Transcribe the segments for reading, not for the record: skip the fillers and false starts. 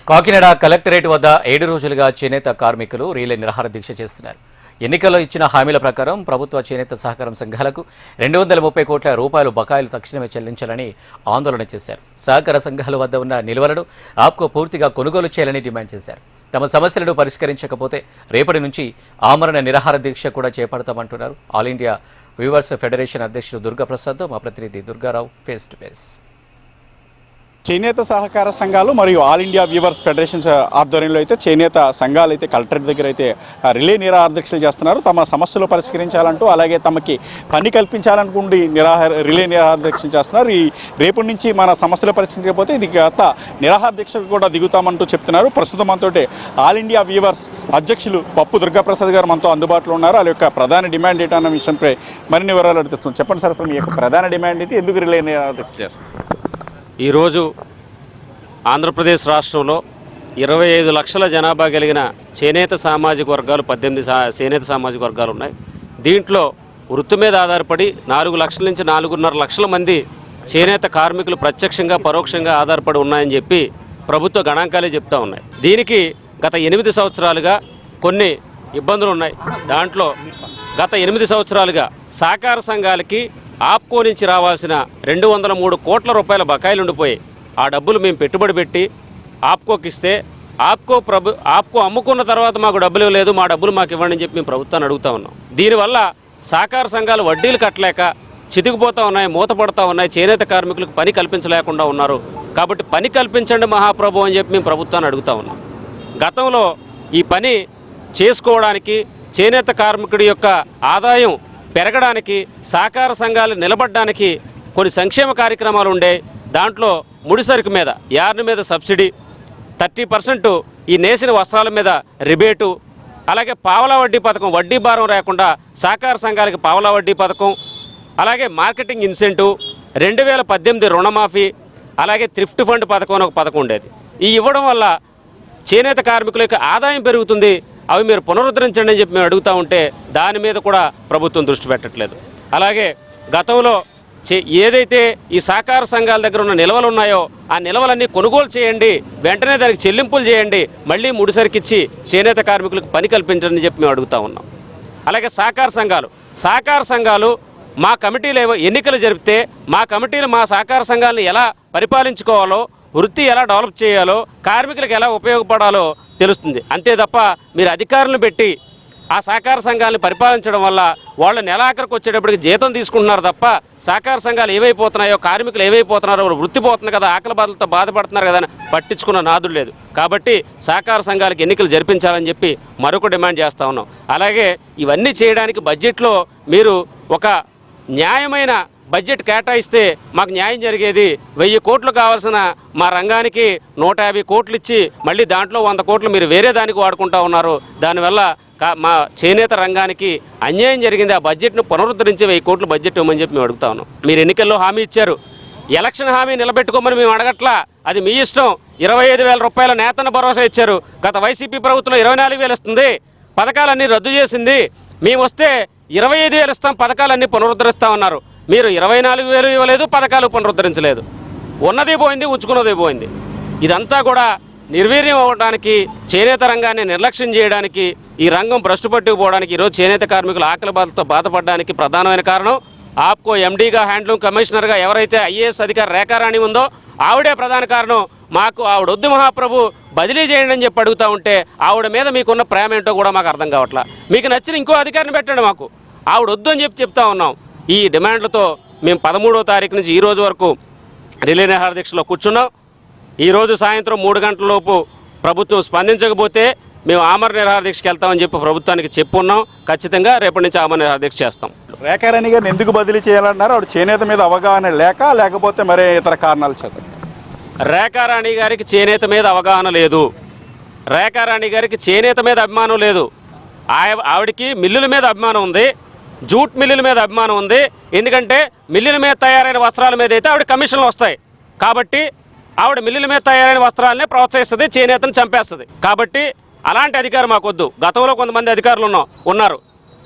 Kakinada collectorate వద్ద 7 రోజులుగా చేనేత కార్మికులు రీలే నిరాహార దీక్ష చేస్తున్నారు. ఎన్నికల్లో ఇచ్చిన హామీల ప్రకారం ప్రభుత్వ చేనేత సహకారం సంఘాలకు 230 కోట్ల రూపాయలు బకాయిలు తక్షణమే చెల్లించాలని ఆందోళన చేశారు. సహకార సంఘాల వద్ద ఉన్న నిల్వలను ఆప్కో పూర్తిగా కొనుగోలు చేయాలని డిమాండ్ చేశారు. తమ సమస్యలను పరిష్కరించకపోతే రేపటి నుంచి ఆమరణ నిరాహార దీక్ష కూడా చేపడతామంటున్నారు. ఆల్ ఇండియా వీవర్స్ ఫెడరేషన్ అధ్యక్షుడు దుర్గాప్రసాద్ మా ప్రతినిధి దుర్గారావు ఫేస్ టు ఫేస్. చేనేత సహకార సంఘాలు మరియు ఆల్ ఇండియా వీవర్స్ ఫెడరేషన్స్ ఆధ్వర్యంలో అయితే చేనేత సంఘాలు అయితే కలెక్టరేట్ దగ్గర అయితే రిలే నిరాహార దీక్షలు చేస్తున్నారు. తమ సమస్యలు పరిష్కరించాలంటూ అలాగే తమకి పని కల్పించాలనుకుండి రిలే నిరాహార దీక్షలు చేస్తున్నారు. ఈ రేపటి నుంచి మన సమస్యలు పరిష్కరించకపోతే ఇది గత నిరాహార దీక్షకు కూడా దిగుతామంటూ చెప్తున్నారు. ప్రస్తుతం మనతోటి ఆల్ ఇండియా వీవర్స్ అధ్యక్షులు పప్పు దుర్గాప్రసాద్ గారు మనతో అందుబాటులో ఉన్నారు. వాళ్ళ యొక్క ప్రధాన డిమాండ్ ఏంటన్న విషయంపై మరిన్ని వివరాలు అడుగుతున్నాం. చెప్పండి సార్, అసలు మీ యొక్క ప్రధాన డిమాండ్ ఏంటి, ఎందుకు రిలే నిరాహార దీక్ష చేస్తారు? ఈరోజు ఆంధ్రప్రదేశ్ రాష్ట్రంలో 25 లక్షల జనాభా కలిగిన చేనేత సామాజిక వర్గాలు 18 చేనేత సామాజిక వర్గాలు ఉన్నాయి. దీంట్లో వృత్తి మీద ఆధారపడి 4 లక్షల నుంచి 4.5 లక్షల మంది చేనేత కార్మికులు ప్రత్యక్షంగా పరోక్షంగా ఆధారపడి ఉన్నాయని చెప్పి ప్రభుత్వ గణాంకాలే చెప్తా ఉన్నాయి. దీనికి గత 8 సంవత్సరాలుగా కొన్ని ఇబ్బందులు ఉన్నాయి. దాంట్లో గత 8 సంవత్సరాలుగా సహకార సంఘాలకి ఆప్కో నుంచి రావాల్సిన 203 కోట్ల రూపాయల బకాయిలు ఉండిపోయి ఆ డబ్బులు మేము పెట్టుబడి పెట్టి ఆప్కోకి ఇస్తే ఆప్కో అమ్ముకున్న తర్వాత మాకు డబ్బులు లేదు, మా డబ్బులు మాకు ఇవ్వండి అని చెప్పి మేము ప్రభుత్వాన్ని అడుగుతా ఉన్నాం. దీనివల్ల సహకార సంఘాలు వడ్డీలు కట్టలేక చితికిపోతూ ఉన్నాయి, మూతపడుతూ ఉన్నాయి. చేనేత కార్మికులకు పని కల్పించలేకుండా ఉన్నారు. కాబట్టి పని కల్పించండి మహాప్రభు అని చెప్పి మేము ప్రభుత్వాన్ని అడుగుతా ఉన్నాం. గతంలో ఈ పని చేసుకోవడానికి చేనేత కార్మికుడి యొక్క ఆదాయం పెరగడానికి సహకార సంఘాలు నిలబడడానికి కొన్ని సంక్షేమ కార్యక్రమాలు ఉండే. దాంట్లో ముడిసరుకు మీద యార్న్ మీద సబ్సిడీ, 30% ఈ నేసిన వస్త్రాల మీద రిబేటు, అలాగే పావలా వడ్డీ పథకం, వడ్డీ భారం లేకుండా సహకార సంఘాలకి పావలా వడ్డీ పథకం, అలాగే మార్కెటింగ్ ఇన్సెంటివ్, 2018 రుణమాఫీ, అలాగే థ్రిఫ్ట్ ఫండ్ పథకం అని ఒక పథకం ఉండేది. ఈ ఇవ్వడం వల్ల చేనేత కార్మికుల యొక్క ఆదాయం పెరుగుతుంది. అవి మీరు పునరుద్ధరించండి అని చెప్పి మేము అడుగుతూ ఉంటే దాని మీద కూడా ప్రభుత్వం దృష్టి పెట్టట్లేదు. అలాగే గతంలో ఏదైతే ఈ సహకార సంఘాల దగ్గర ఉన్న నిల్వలు ఉన్నాయో ఆ నిల్వలన్నీ కొనుగోలు చేయండి, వెంటనే దానికి చెల్లింపులు చేయండి, మళ్ళీ ముడిసరికిచ్చి చేనేత కార్మికులకు పని కల్పించండి అని చెప్పి మేము అడుగుతూ ఉన్నాం. అలాగే సహకార సంఘాలు మా కమిటీలు ఎన్నికలు జరిపితే మా కమిటీలు మా సహకార సంఘాలను ఎలా పరిపాలించుకోవాలో, వృత్తి ఎలా డెవలప్ చేయాలో, కార్మికులకు ఎలా ఉపయోగపడాలో తెలుస్తుంది. అంతే తప్ప మీరు అధికారులను పెట్టి ఆ సహకార సంఘాలను పరిపాలించడం వల్ల వాళ్ళు నెలాఖరికి వచ్చేటప్పటికి జీతం తీసుకుంటున్నారు తప్ప సహకార సంఘాలు ఏమైపోతున్నాయో, కార్మికులు ఏమైపోతున్నారో, వృత్తి పోతుంది కదా, ఆకలి బాధలతో బాధపడుతున్నారు కదా అని పట్టించుకున్న నాదుడు లేదు. కాబట్టి సహకార సంఘాలకు ఎన్నికలు జరిపించాలని చెప్పి మరొక డిమాండ్ చేస్తూ ఉన్నాం. అలాగే ఇవన్నీ చేయడానికి బడ్జెట్లో మీరు ఒక న్యాయమైన బడ్జెట్ కేటాయిస్తే మాకు న్యాయం జరిగేది. 1000 కోట్లు కావాల్సిన మా రంగానికి 150 కోట్లు ఇచ్చి మళ్ళీ దాంట్లో 100 కోట్లు మీరు వేరే దానికి వాడుకుంటూ ఉన్నారు. దానివల్ల మా చేనేత రంగానికి అన్యాయం జరిగింది. ఆ బడ్జెట్ను పునరుద్ధరించి 1000 కోట్లు బడ్జెట్ ఇవ్వమని చెప్పి మేము అడుగుతా ఉన్నాం. మీరు ఎన్నికల్లో హామీ ఇచ్చారు, ఎలక్షన్ హామీ నిలబెట్టుకోమని మేము అడగట్లా, అది మీ ఇష్టం. 25,000 రూపాయల నేతన్న భరోసా ఇచ్చారు. గత వైసీపీ ప్రభుత్వం 24,000 ఇస్తుంది, పథకాలన్నీ రద్దు చేసింది. మేము వస్తే 25,000 ఇస్తాం, పథకాలన్నీ పునరుద్ధరిస్తామన్నారు. మీరు 24,000 ఇవ్వలేదు, పథకాలు పునరుద్ధరించలేదు. ఉన్నది పోయింది, ఉంచుకున్నది పోయింది. ఇదంతా కూడా నిర్వీర్యం అవ్వడానికి, చేనేత రంగాన్ని నిర్లక్ష్యం చేయడానికి, ఈ రంగం భ్రష్టు పట్టుకుపోవడానికి, ఈరోజు చేనేత కార్మికులు ఆకలి బాధలతో బాధపడడానికి ప్రధానమైన కారణం ఆప్కో ఎండీగా, హ్యాండ్లూమ్ కమిషనర్గా ఎవరైతే ఐఏఎస్ అధికారి రేఖారాణి ఉందో ఆవిడే ప్రధాన కారణం. మాకు ఆవిడ వద్దు మహాప్రభు, బదిలీ చేయండి అని చెప్పి అడుగుతూ ఉంటే ఆవిడ మీద మీకున్న ప్రేమ ఏంటో కూడా మాకు అర్థం కావట్లా. మీకు నచ్చిన ఇంకో అధికారిని పెట్టండి, మాకు ఆవిడ వద్దు అని చెప్పి చెప్తా ఉన్నాం. ఈ డిమాండ్లతో మేము 13వ తారీఖు నుంచి ఈ రోజు వరకు రిలే నిరాహార దీక్షలో కూర్చున్నాం. ఈరోజు సాయంత్రం 3 గంటల లోపు ప్రభుత్వం స్పందించకపోతే మేము ఆమరణ నిరాహార దీక్షకి వెళ్తామని చెప్పి ప్రభుత్వానికి చెప్పున్నాం. ఖచ్చితంగా రేపటి నుంచి ఆమరణ నిరాహార దీక్ష చేస్తాం. రేఖారాణి గారిని ఎందుకు బదిలీ చేయాలన్నారు? ఆవిడ చేనేత మీద అవగాహన లేకపోతే మరే ఇతర కారణాలు చేత? రేఖారాణి గారికి చేనేత మీద అవగాహన లేదు, రేఖారాణి గారికి చేనేత మీద అభిమానం లేదు. ఆవిడికి మిల్లుల మీద అభిమానం ఉంది, జూట్ మిల్లుల మీద అభిమానం ఉంది. ఎందుకంటే మిల్లుల మీద తయారైన వస్త్రాల మీద అయితే ఆవిడ కమిషన్లు వస్తాయి. కాబట్టి ఆవిడ మిల్లుల మీద తయారైన వస్త్రాలనే ప్రోత్సహిస్తుంది, చేనేతను చంపేస్తుంది. కాబట్టి అలాంటి అధికారం మాకొద్దు. గతంలో కొంతమంది అధికారులు ఉన్నారు,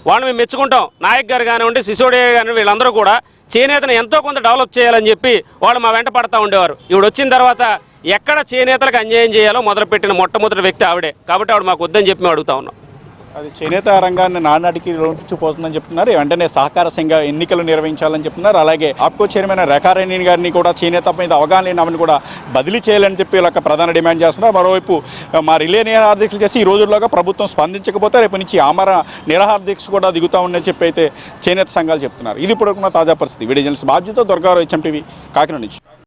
వాళ్ళు మేము మెచ్చుకుంటాం. నాయక్ గారు కానివ్వండి, సిసోడియా కానివ్వండి, వీళ్ళందరూ కూడా చేనేతను ఎంతో కొంత డెవలప్ చేయాలని చెప్పి వాళ్ళు మా వెంట పడతా ఉండేవారు. ఇప్పుడు వచ్చిన తర్వాత ఎక్కడ చేనేతలకు అన్యాయం చేయాలో మొదలుపెట్టిన మొట్టమొదటి వ్యక్తి ఆవిడే. కాబట్టి ఆవిడ మాకు వద్దని చెప్పి మేము అడుగుతా ఉన్నాం. అది చేనేత రంగాన్ని నానాటికి లోపించిపోతుందని చెప్తున్నారు. వెంటనే సహకార సంఘ ఎన్నికలు నిర్వహించాలని చెప్తున్నారు. అలాగే ఆప్కో చైర్మన్ రేఖారేణి గారిని కూడా చేనేత మీద అవగాహన లేని ఆమెను కూడా బదిలీ చేయాలని చెప్పి ఇలా ప్రధాన డిమాండ్ చేస్తున్నారు. మరోవైపు మా రిలే నిరాహార దీక్షలు చేసి ఈ రోజుల్లోగా ప్రభుత్వం స్పందించకపోతే రేపు నుంచి ఆమర నిరాహార దీక్ష కూడా దిగుతా ఉందని చెప్పి అయితే చేనేత సంఘాలు చెప్తున్నారు. ఇది ఇప్పుడు తాజా పరిస్థితి. వీడియో జర్నలిస్ట్ బాధ్యత దుర్గారావు, HM TV, కాకినాడ నుంచి.